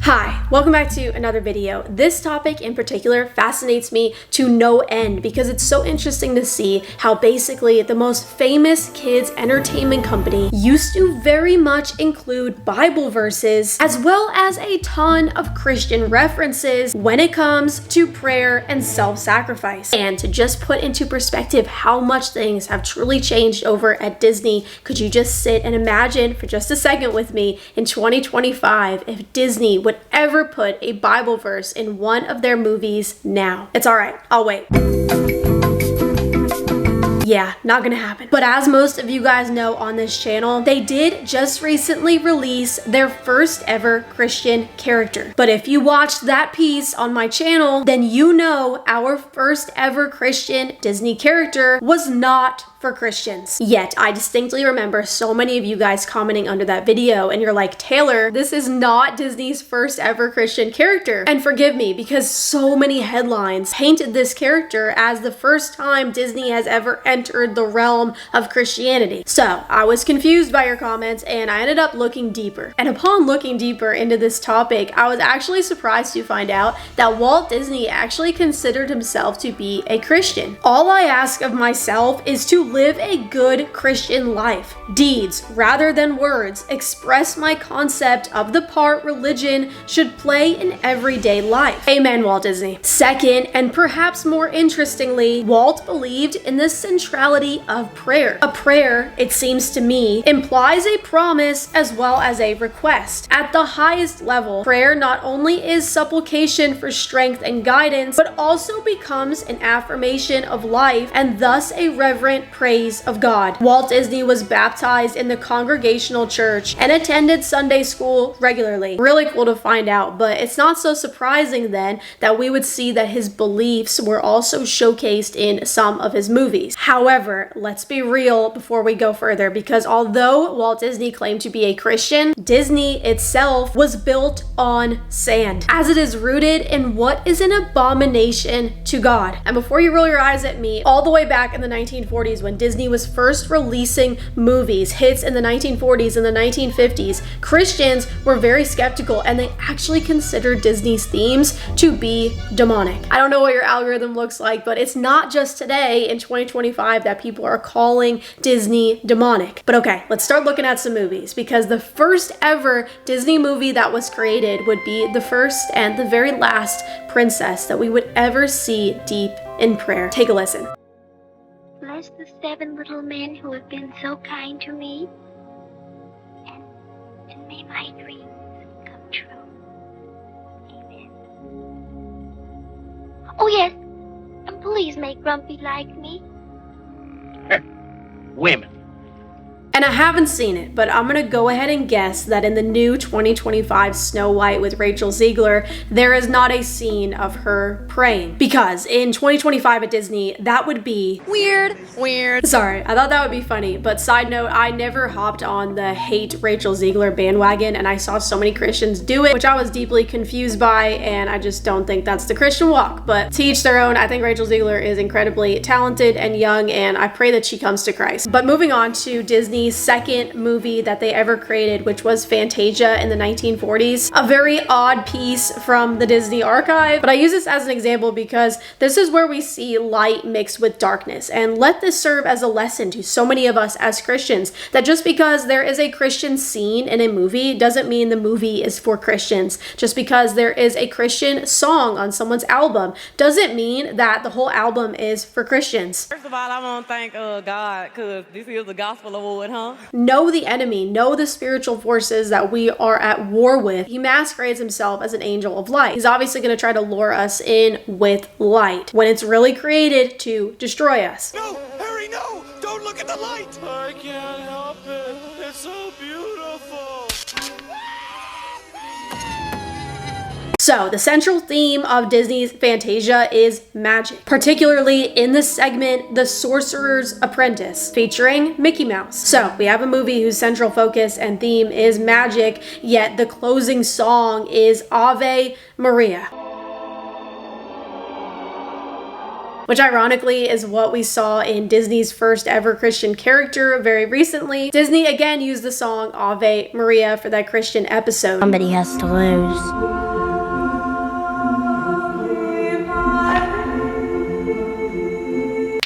Hi, welcome back to another video. This topic in particular fascinates me to no end because it's so interesting to see how basically the most famous kids entertainment company used to very much include Bible verses as well as a ton of Christian references when it comes to prayer and self-sacrifice. And to just put into perspective how much things have truly changed over at Disney, could you just sit and imagine for just a second with me in 2025 if Disney would ever put a Bible verse in one of their movies now? It's all right, I'll wait. Yeah, not gonna happen. But as most of you guys know on this channel, they did just recently release their first ever Christian character. But if you watched that piece on my channel, then you know our first ever Christian Disney character was not for Christians. Yet, I distinctly remember so many of you guys commenting under that video and you're like, Taylor, this is not Disney's first ever Christian character. And forgive me because so many headlines painted this character as the first time Disney has ever entered the realm of Christianity. So I was confused by your comments and I ended up looking deeper. And upon looking deeper into this topic, I was actually surprised to find out that Walt Disney actually considered himself to be a Christian. All I ask of myself is to live a good Christian life. Deeds rather than words express my concept of the part religion should play in everyday life. Amen, Walt Disney. Second, and perhaps more interestingly, Walt believed in the centrality of prayer. A prayer, it seems to me, implies a promise as well as a request. At the highest level, prayer not only is supplication for strength and guidance, but also becomes an affirmation of life and thus a reverent praise of God. Walt Disney was baptized in the Congregational Church and attended Sunday school regularly. Really cool to find out, but it's not so surprising then that we would see that his beliefs were also showcased in some of his movies. However, let's be real before we go further, because although Walt Disney claimed to be a Christian, Disney itself was built on sand, as it is rooted in what is an abomination to God. And before you roll your eyes at me, all the way back in the 1940s when Disney was first releasing movies, hits in the 1940s and the 1950s, Christians were very skeptical and they actually considered Disney's themes to be demonic. I don't know what your algorithm looks like, but it's not just today in 2025 that people are calling Disney demonic. But okay, let's start looking at some movies, because the first ever Disney movie that was created would be the first and the very last princess that we would ever see deep in prayer. Take a listen. Bless the 7 little men who have been so kind to me, and may my dreams come true. Amen. Oh yes, and please make Grumpy like me. Women. And I haven't seen it, but I'm gonna go ahead and guess that in the new 2025 Snow White with Rachel Ziegler, there is not a scene of her praying. Because in 2025 at Disney, that would be weird. Sorry, I thought that would be funny, but side note, I never hopped on the hate Rachel Ziegler bandwagon, and I saw so many Christians do it, which I was deeply confused by, and I just don't think that's the Christian walk. But to each their own. I think Rachel Ziegler is incredibly talented and young, and I pray that she comes to Christ. But moving on to Disney's second movie that they ever created, which was Fantasia in the 1940s. A very odd piece from the Disney archive, but I use this as an example because this is where we see light mixed with darkness. And let this serve as a lesson to so many of us as Christians, that just because there is a Christian scene in a movie doesn't mean the movie is for Christians. Just because there is a Christian song on someone's album doesn't mean that the whole album is for Christians. First of all, I want to thank God, because this is the gospel award, huh? Know the enemy, know the spiritual forces that we are at war with. He masquerades himself as an angel of light. He's obviously going to try to lure us in with light when it's really created to destroy us. No, Harry, no! Don't look at the light! I can't help it. It's so beautiful. So the central theme of Disney's Fantasia is magic, particularly in the segment The Sorcerer's Apprentice, featuring Mickey Mouse. So we have a movie whose central focus and theme is magic, yet the closing song is Ave Maria. which ironically is what we saw in Disney's first ever Christian character very recently. Disney again used the song Ave Maria for that Christian episode. Somebody has to lose.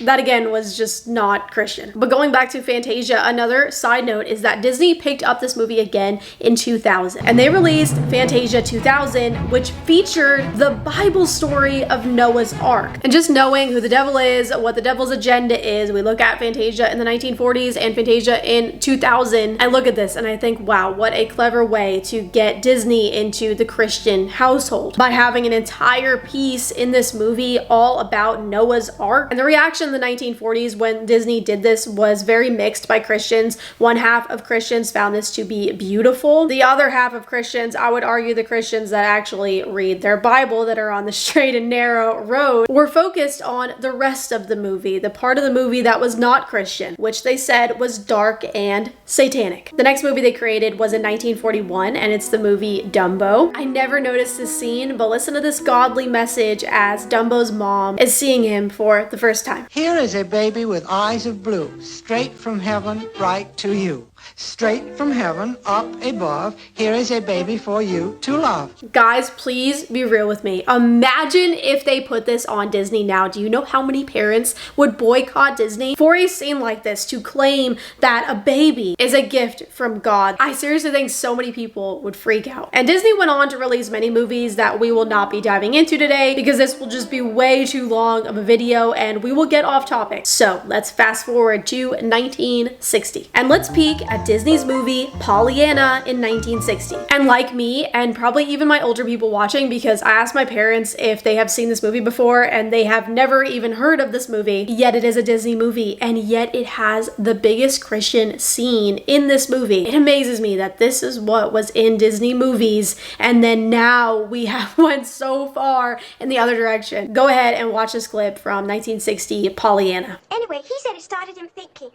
That again was just not Christian. But going back to Fantasia, another side note is that Disney picked up this movie again in 2000. And they released Fantasia 2000, which featured the Bible story of Noah's Ark. And just knowing who the devil is, what the devil's agenda is, we look at Fantasia in the 1940s and Fantasia in 2000. I look at this and I think, wow, what a clever way to get Disney into the Christian household by having an entire piece in this movie all about Noah's Ark. And the reaction in the 1940s when Disney did this was very mixed by Christians. One half of Christians found this to be beautiful. The other half of Christians, I would argue the Christians that actually read their Bible, that are on the straight and narrow road, were focused on the rest of the movie, the part of the movie that was not Christian, which they said was dark and satanic. The next movie they created was in 1941, and it's the movie Dumbo. I never noticed this scene, but listen to this godly message as Dumbo's mom is seeing him for the first time. Here is a baby with eyes of blue, straight from heaven right to you. Straight from heaven, up above, here is a baby for you to love. Guys, please be real with me. Imagine if they put this on Disney now. Do you know how many parents would boycott Disney for a scene like this to claim that a baby is a gift from God? I seriously think so many people would freak out. And Disney went on to release many movies that we will not be diving into today because this will just be way too long of a video and we will get off topic. So let's fast forward to 1960 and let's peek at Disney's movie Pollyanna in 1960. And like me, and probably even my older people watching, because I asked my parents if they have seen this movie before and they have never even heard of this movie, yet it is a Disney movie and yet it has the biggest Christian scene in this movie. It amazes me that this is what was in Disney movies and then now we have went so far in the other direction. Go ahead and watch this clip from 1960 Pollyanna. Anyway, he said it started him thinking.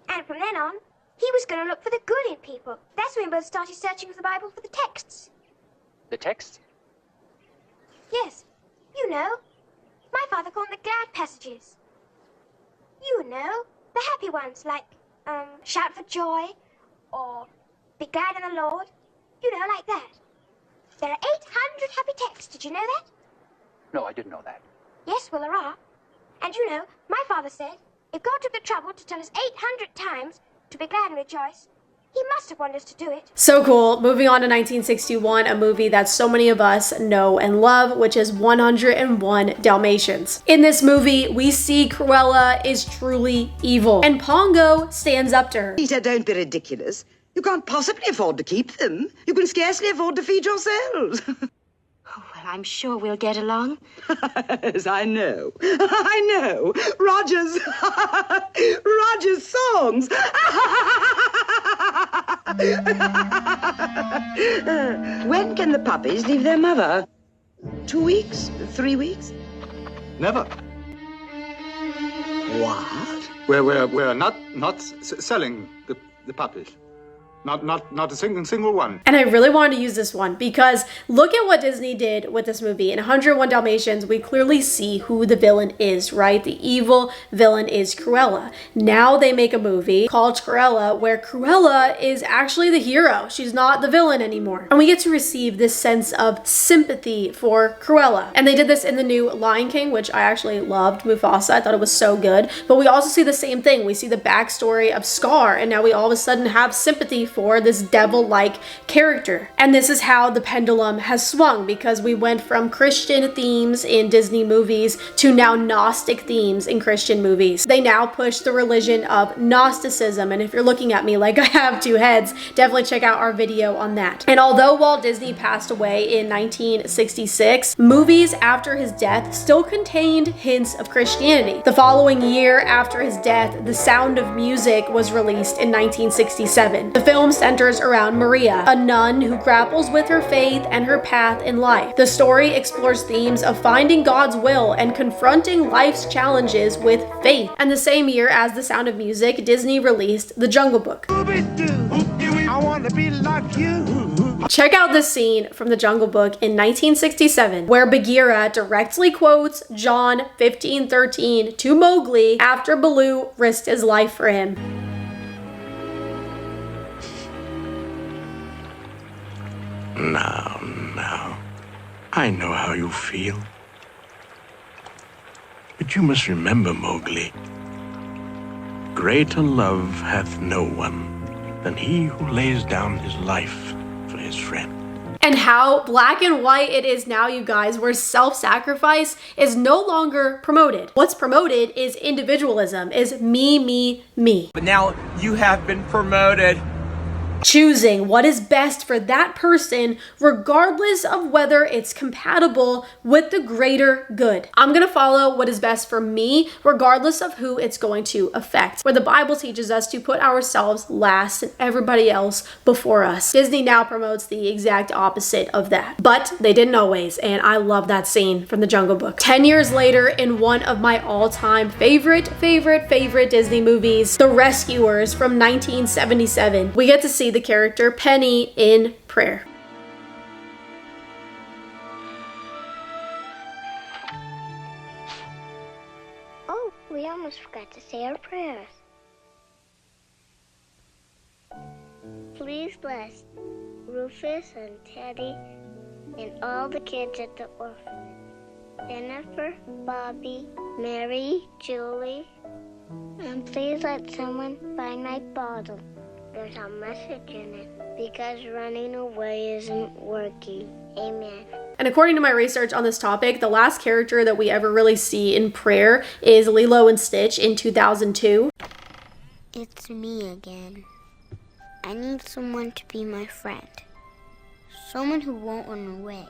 And from then on, he was going to look for the good in people. That's when we both started searching for the Bible for the texts. The text? Yes, you know. My father called them the glad passages. You know, the happy ones, like, shout for joy, or be glad in the Lord. You know, like that. There are 800 happy texts, did you know that? No, I didn't know that. Yes, well, there are. And you know, my father said, if God took the trouble to tell us 800 times to be glad and rejoice, he must have wanted us to do it. So cool. Moving on to 1961, a movie that so many of us know and love, which is 101 Dalmatians. In this movie, we see Cruella is truly evil, and Pongo stands up to her. Peter, don't be ridiculous. You can't possibly afford to keep them. You can scarcely afford to feed yourselves. Oh, well, I'm sure we'll get along. Yes, I know. I know. Roger's songs. When can the puppies leave their mother? 2 weeks? 3 weeks? Never. What? We're not selling the puppies. Not a single one. And I really wanted to use this one because look at what Disney did with this movie. In 101 Dalmatians, we clearly see who the villain is, right? The evil villain is Cruella. Now they make a movie called Cruella where Cruella is actually the hero. She's not the villain anymore. And we get to receive this sense of sympathy for Cruella. And they did this in the new Lion King, which I actually loved. Mufasa, I thought it was so good. But we also see the same thing. We see the backstory of Scar, and now we all of a sudden have sympathy for this devil-like character. And this is how the pendulum has swung, because we went from Christian themes in Disney movies to now Gnostic themes in Christian movies. They now push the religion of Gnosticism, and if you're looking at me like I have two heads, definitely check out our video on that. And although Walt Disney passed away in 1966, movies after his death still contained hints of Christianity. The following year after his death, The Sound of Music was released in 1967. The film centers around Maria, a nun who grapples with her faith and her path in life. The story explores themes of finding God's will and confronting life's challenges with faith. And the same year as The Sound of Music, Disney released The Jungle Book. I want to be like you. Check out this scene from The Jungle Book in 1967, where Bagheera directly quotes John 15:13 to Mowgli after Baloo risked his life for him. Now, I know how you feel. But you must remember, Mowgli, greater love hath no one than he who lays down his life for his friend. And how black and white it is now, you guys, where self-sacrifice is no longer promoted. What's promoted is individualism, is me, me, me. But now you have been promoted. Choosing what is best for that person, regardless of whether it's compatible with the greater good. I'm gonna follow what is best for me, regardless of who it's going to affect. Where the Bible teaches us to put ourselves last and everybody else before us. Disney now promotes the exact opposite of that. But they didn't always, and I love that scene from The Jungle Book. 10 years later, in one of my all-time favorite Disney movies, The Rescuers from 1977, we get to see the character Penny in prayer. Oh, we almost forgot to say our prayers. Please bless Rufus and Teddy and all the kids at the orphanage. Jennifer, Bobby, Mary, Julie, and please let someone find my bottle. There's a message in it, because running away isn't working. Amen. And according to my research on this topic, the last character that we ever really see in prayer is Lilo and Stitch in 2002. It's me again. I need someone to be my friend. Someone who won't run away.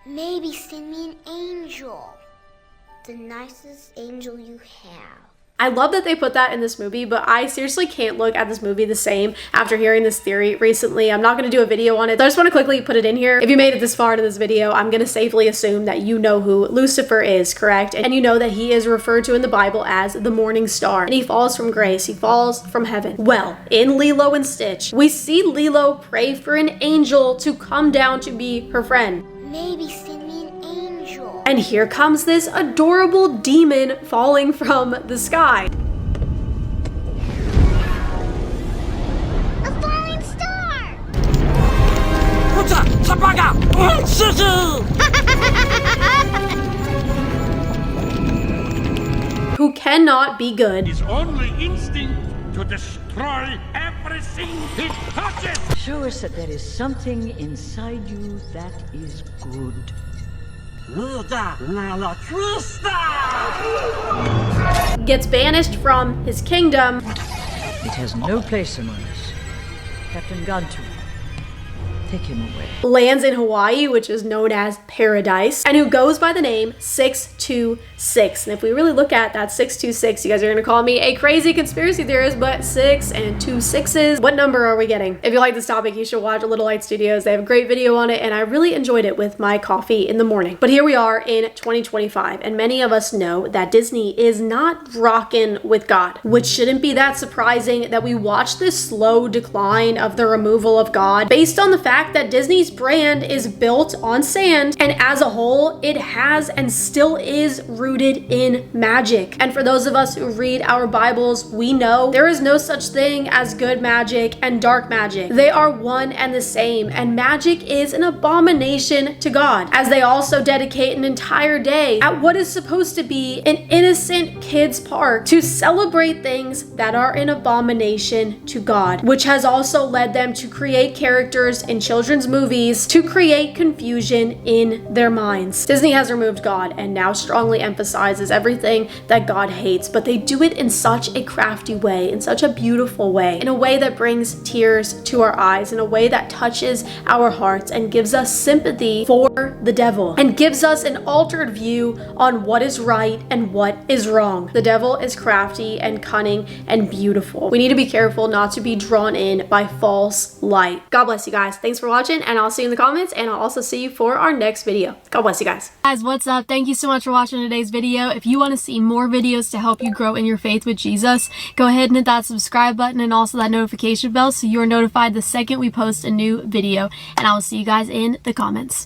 Maybe send me an angel. The nicest angel you have. I love that they put that in this movie, but I seriously can't look at this movie the same after hearing this theory recently. I'm not going to do a video on it. I just want to quickly put it in here. If you made it this far into this video, I'm going to safely assume that you know who Lucifer is, correct? And you know that he is referred to in the Bible as the morning star. And he falls from grace. He falls from heaven. Well, in Lilo and Stitch, we see Lilo pray for an angel to come down to be her friend. Maybe send me an angel. And here comes this adorable demon falling from the sky. A falling star! Who cannot be good. His only instinct to destroy everything he touches. Show us that there is something inside you that is good. Gets banished from his kingdom. It has no place among us. Captain Gantu, take him away. Lands in Hawaii, which is known as Paradise, and who goes by the name 626. And if we really look at that 626, you guys are gonna call me a crazy conspiracy theorist, but 6 and 2 6s, what number are we getting? If you like this topic, you should watch Little Light Studios. They have a great video on it, and I really enjoyed it with my coffee in the morning. But here we are in 2025, and many of us know that Disney is not rocking with God, which shouldn't be that surprising that we watch this slow decline of the removal of God based on the fact that Disney's brand is built on sand, and as a whole, it has and still is rooted in magic. And for those of us who read our Bibles, we know there is no such thing as good magic and dark magic. They are one and the same, and magic is an abomination to God, as they also dedicate an entire day at what is supposed to be an innocent kids park to celebrate things that are an abomination to God, which has also led them to create characters in children's movies to create confusion in their minds. Disney has removed God and now strongly emphasizes everything that God hates, but they do it in such a crafty way, in such a beautiful way, in a way that brings tears to our eyes, in a way that touches our hearts and gives us sympathy for the devil and gives us an altered view on what is right and what is wrong. The devil is crafty and cunning and beautiful. We need to be careful not to be drawn in by false light. God bless you guys. Thanks for for watching, and I'll see you in the comments, and I'll also see you for our next video. God bless you guys. Guys, what's up? Thank you so much for watching today's video. If you want to see more videos to help you grow in your faith with Jesus, go ahead and hit that subscribe button and also that notification bell so you are notified the second we post a new video, and I will see you guys in the comments.